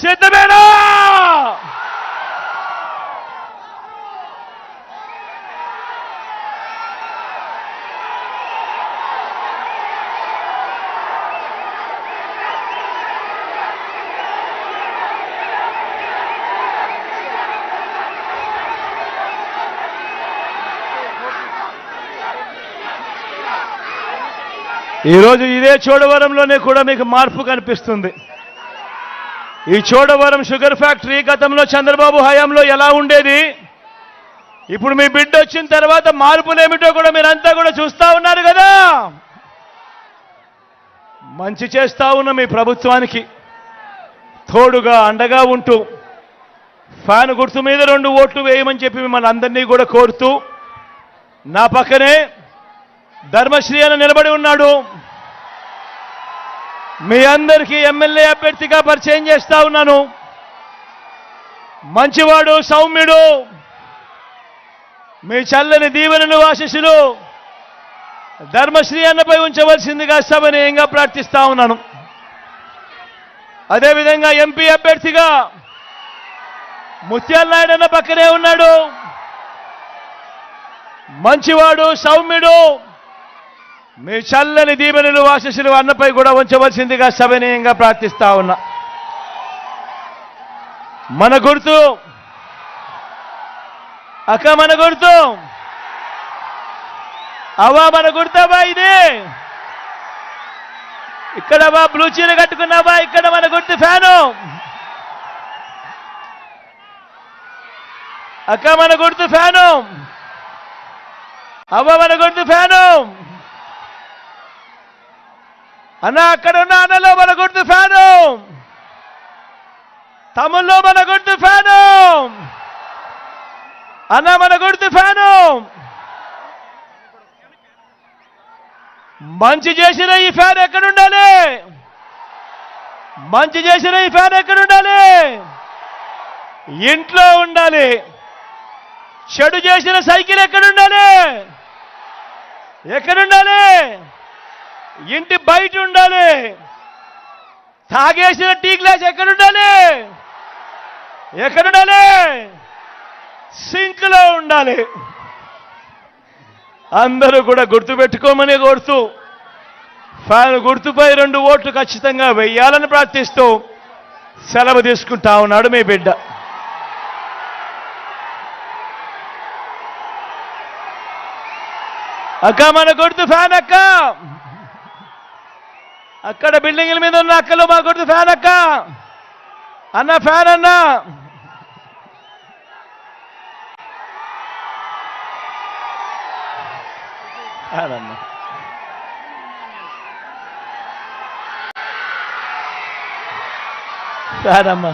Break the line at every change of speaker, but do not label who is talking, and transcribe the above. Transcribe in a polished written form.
సిద్ధమేనా? ఈరోజు ఇదే చోడవరంలోనే కూడా మీకు మార్పు కనిపిస్తుంది. ఈ చోడవరం షుగర్ ఫ్యాక్టరీ గతంలో చంద్రబాబు హయాంలో ఎలా ఉండేది, ఇప్పుడు మీ బిడ్డ వచ్చిన తర్వాత మార్పులేమిటో కూడా మీరంతా కూడా చూస్తా ఉన్నారు కదా. మంచి చేస్తా ఉన్న మీ ప్రభుత్వానికి తోడుగా అండగా ఉంటూ ఫ్యాన్ గుర్తు మీద 2 ఓట్లు వేయమని చెప్పి మిమ్మల్ని అందరినీ కూడా కోరుతూ, నా పక్కనే ధర్మశ్రీ అని నిలబడి ఉన్నాడు. మీ అందరికీ ఎమ్మెల్యే అభ్యర్థిగా పరిచయం చేస్తా ఉన్నాను. మంచివాడు, సౌమ్యుడు, మీ చల్లని దీవెనలు ఆశీస్సులు ధర్మశ్రీ అన్నపై ఉంచవలసిందిగా సవినయంగా ప్రార్థిస్తా ఉన్నాను. అదేవిధంగా ఎంపీ అభ్యర్థిగా ముత్యాల నాయుడు అన్న పక్కనే ఉన్నాడు. మంచివాడు, సౌమ్యుడు, మీ చల్లని దీవెనలు ఆశీస్సులు అన్నపై కూడా ఉంచవలసిందిగా సవినయంగా ప్రార్థిస్తా ఉన్నా. మన గుర్తు అక్క, మన గుర్తు అవా, మన గుర్తవా ఇది. ఇక్కడ వా, బ్లూ చీర కట్టుకున్నావా, ఇక్కడ మన గుర్తు ఫ్యాను. అక్క మన గుర్తు ఫ్యాను, అవ్వ మన గుర్తు ఫ్యాను. అన్న అక్కడ ఉన్న అన్నలో మన గుర్తు ఫ్యాను, తమ్ముల్లో మన గుర్తు ఫ్యాను, అన్న మన గుర్తు ఫ్యాను. మంచి చేసిన ఈ ఫ్యాన్ ఎక్కడుండాలి? మంచి చేసిన ఈ ఫ్యాన్ ఎక్కడుండాలి? ఇంట్లో ఉండాలి. చెడు చేసిన సైకిల్ ఎక్కడుండాలి? ఎక్కడుండాలి? ఇంటి బయట ఉండాలి. తాగేసిన టీ గ్లాస్ ఎక్కడుండాలి? ఎక్కడుండాలి? సింక్లో ఉండాలి. అందరూ కూడా గుర్తుపెట్టుకోమని కోరుతూ, ఫ్యాన్ గుర్తుపై 2 ఓట్లు ఖచ్చితంగా వెయ్యాలని ప్రార్థిస్తూ సెలవు తీసుకుంటా ఉన్నాడు మీ బిడ్డ. అక్క మన గుర్తు ఫ్యాన్ అక్క. అక్కడ బిల్డింగ్ల మీద ఉన్న అక్కలు మా గుర్తు ఫ్యాన్ అక్క. అన్న ఫ్యాన్ అన్న. ఫ్యాన్ అమ్మ.